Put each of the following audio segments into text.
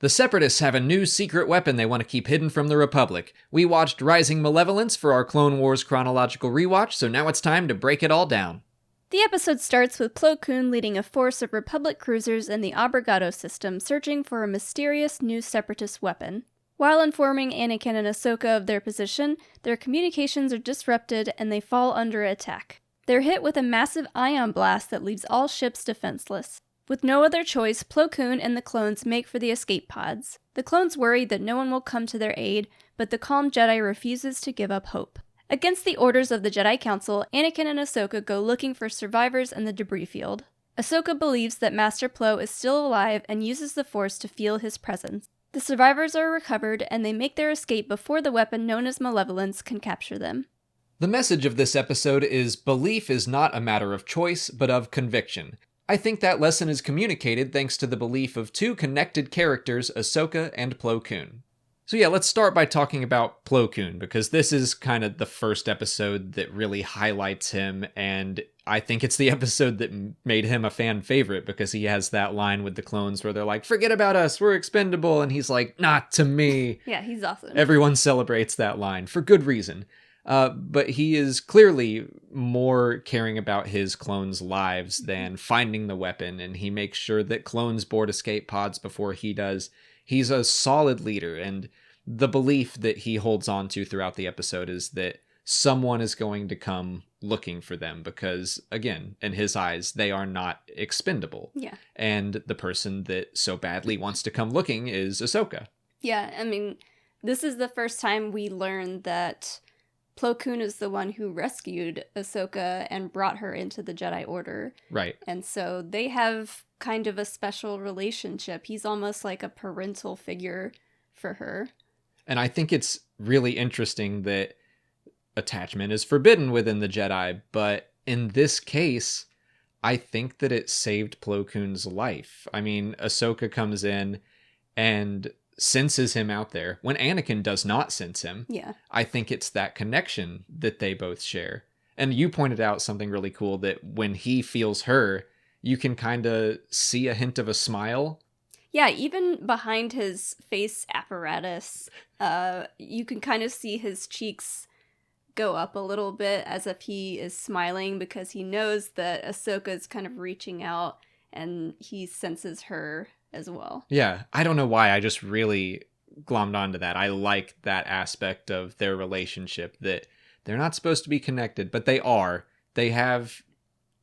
The Separatists have a new secret weapon they want to keep hidden from the Republic. We watched Rising Malevolence for our Clone Wars Chronological Rewatch, so now it's time to break it all down. The episode starts with Plo Koon leading a force of Republic cruisers in the Abrigado system searching for a mysterious new Separatist weapon. While informing Anakin and Ahsoka of their position, their communications are disrupted and they fall under attack. They're hit with a massive ion blast that leaves all ships defenseless. With no other choice, Plo Koon and the clones make for the escape pods. The clones worry that no one will come to their aid, but the calm Jedi refuses to give up hope. Against the orders of the Jedi Council, Anakin and Ahsoka go looking for survivors in the debris field. Ahsoka believes that Master Plo is still alive and uses the Force to feel his presence. The survivors are recovered, and they make their escape before the weapon known as Malevolence can capture them. The message of this episode is belief is not a matter of choice, but of conviction. I think that lesson is communicated thanks to the belief of two connected characters, Ahsoka and Plo Koon. So yeah, let's start by talking about Plo Koon, because this is kind of the first episode that really highlights him, and I think it's the episode that made him a fan favorite, because he has that line with the clones where they're like, forget about us, we're expendable, and he's like, not to me. Yeah, he's awesome. Everyone celebrates that line, for good reason. But he is clearly more caring about his clones' lives than finding the weapon, and he makes sure that clones board escape pods before he does. He's a solid leader, and the belief that he holds on to throughout the episode is that someone is going to come looking for them because, again, in his eyes, they are not expendable. Yeah. And the person that so badly wants to come looking is Ahsoka. Yeah, I mean, this is the first time we learn that Plo Koon is the one who rescued Ahsoka and brought her into the Jedi Order. Right. And so they have kind of a special relationship. He's almost like a parental figure for her. And I think it's really interesting that attachment is forbidden within the Jedi, but in this case, I think that it saved Plo Koon's life. I mean, Ahsoka comes in and senses him out there when Anakin does not sense him. Yeah. I think it's that connection that they both share. And you pointed out something really cool, that when he feels her, you can kind of see a hint of a smile. Yeah, even behind his face apparatus, you can kind of see his cheeks go up a little bit as if he is smiling because he knows that Ahsoka is kind of reaching out and he senses her as well. Yeah, I don't know why, I just really glommed onto that. I like that aspect of their relationship, that they're not supposed to be connected, but they are. They have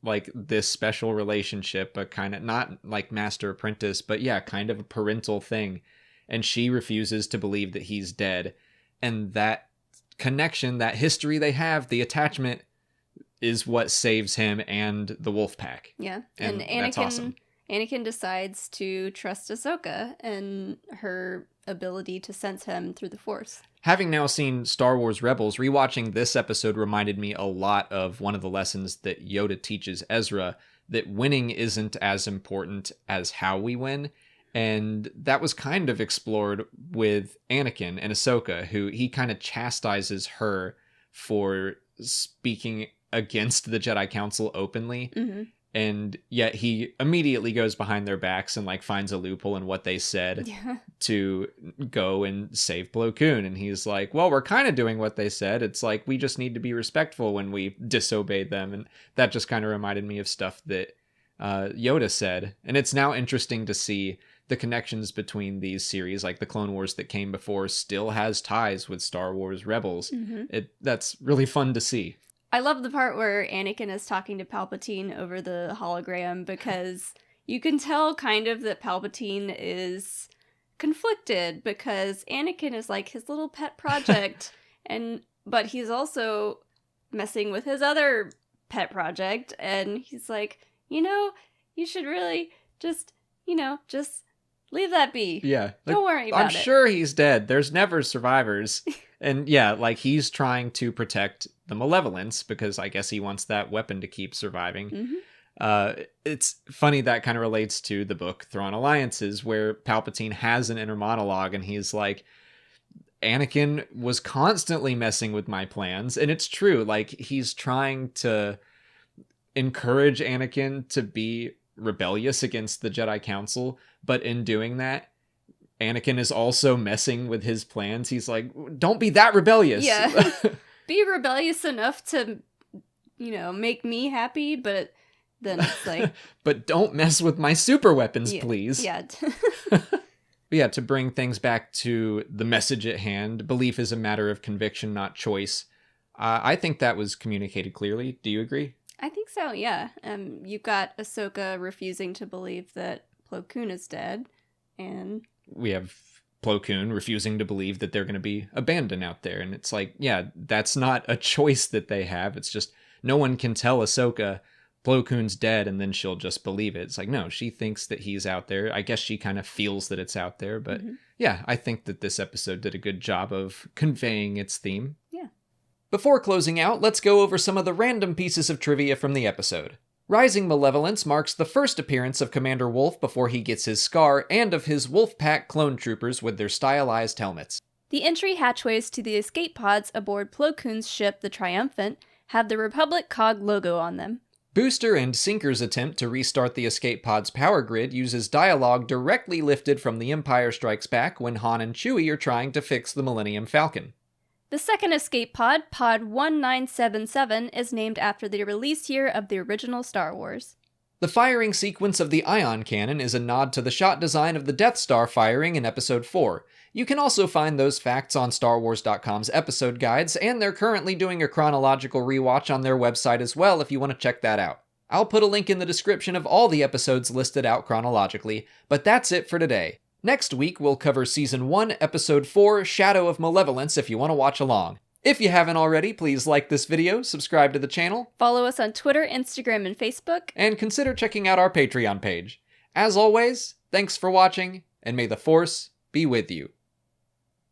like this special relationship, a kind of, not like master apprentice, but yeah, kind of a parental thing. And she refuses to believe that he's dead. And that connection, that history they have, the attachment, is what saves him and the wolf pack. Yeah, and Anakin, that's awesome. Anakin decides to trust Ahsoka and her ability to sense him through the Force. Having now seen Star Wars Rebels, rewatching this episode reminded me a lot of one of the lessons that Yoda teaches Ezra, that winning isn't as important as how we win. And that was kind of explored with Anakin and Ahsoka, who he kind of chastises her for speaking against the Jedi Council openly. Mm-hmm. And yet he immediately goes behind their backs and like finds a loophole in what they said to go and save Plo Koon. And he's like, well, we're kind of doing what they said. It's like, we just need to be respectful when we disobeyed them. And that just kind of reminded me of stuff that Yoda said. And it's now interesting to see the connections between these series, like the Clone Wars that came before still has ties with Star Wars Rebels. Mm-hmm. That's really fun to see. I love the part where Anakin is talking to Palpatine over the hologram, because you can tell kind of that Palpatine is conflicted, because Anakin is like his little pet project, but he's also messing with his other pet project, and he's like, you should really just leave that be. Yeah. Don't worry about it. I'm sure he's dead. There's never survivors. And yeah, like he's trying to protect the Malevolence because I guess he wants that weapon to keep surviving. Mm-hmm. It's funny that kind of relates to the book Thrawn Alliances, where Palpatine has an inner monologue and he's like, Anakin was constantly messing with my plans. And it's true. Like he's trying to encourage Anakin to be rebellious against the Jedi Council, but in doing that, Anakin is also messing with his plans. He's like, don't be that rebellious. Yeah. Be rebellious enough to, make me happy, but then it's like... But don't mess with my super weapons, please. Yeah. Yeah, to bring things back to the message at hand, belief is a matter of conviction, not choice. I think that was communicated clearly. Do you agree? I think so, yeah. You've got Ahsoka refusing to believe that Plo Koon is dead, and... We have Plo Koon refusing to believe that they're going to be abandoned out there. And it's like, yeah, that's not a choice that they have. It's just no one can tell Ahsoka Plo Koon's dead and then she'll just believe it. It's like, no, she thinks that he's out there. I guess she kind of feels that it's out there. But yeah, I think that this episode did a good job of conveying its theme. Yeah. Before closing out, let's go over some of the random pieces of trivia from the episode. Rising Malevolence marks the first appearance of Commander Wolf before he gets his scar, and of his Wolfpack clone troopers with their stylized helmets. The entry hatchways to the escape pods aboard Plo Koon's ship, the Triumphant, have the Republic COG logo on them. Booster and Sinker's attempt to restart the escape pod's power grid uses dialogue directly lifted from The Empire Strikes Back when Han and Chewie are trying to fix the Millennium Falcon. The second escape pod, Pod 1977, is named after the release year of the original Star Wars. The firing sequence of the ion cannon is a nod to the shot design of the Death Star firing in Episode 4. You can also find those facts on StarWars.com's episode guides, and they're currently doing a chronological rewatch on their website as well if you want to check that out. I'll put a link in the description of all the episodes listed out chronologically, but that's it for today. Next week, we'll cover Season 1, Episode 4, Shadow of Malevolence if you want to watch along. If you haven't already, please like this video, subscribe to the channel, follow us on Twitter, Instagram, and Facebook, and consider checking out our Patreon page. As always, thanks for watching, and may the Force be with you.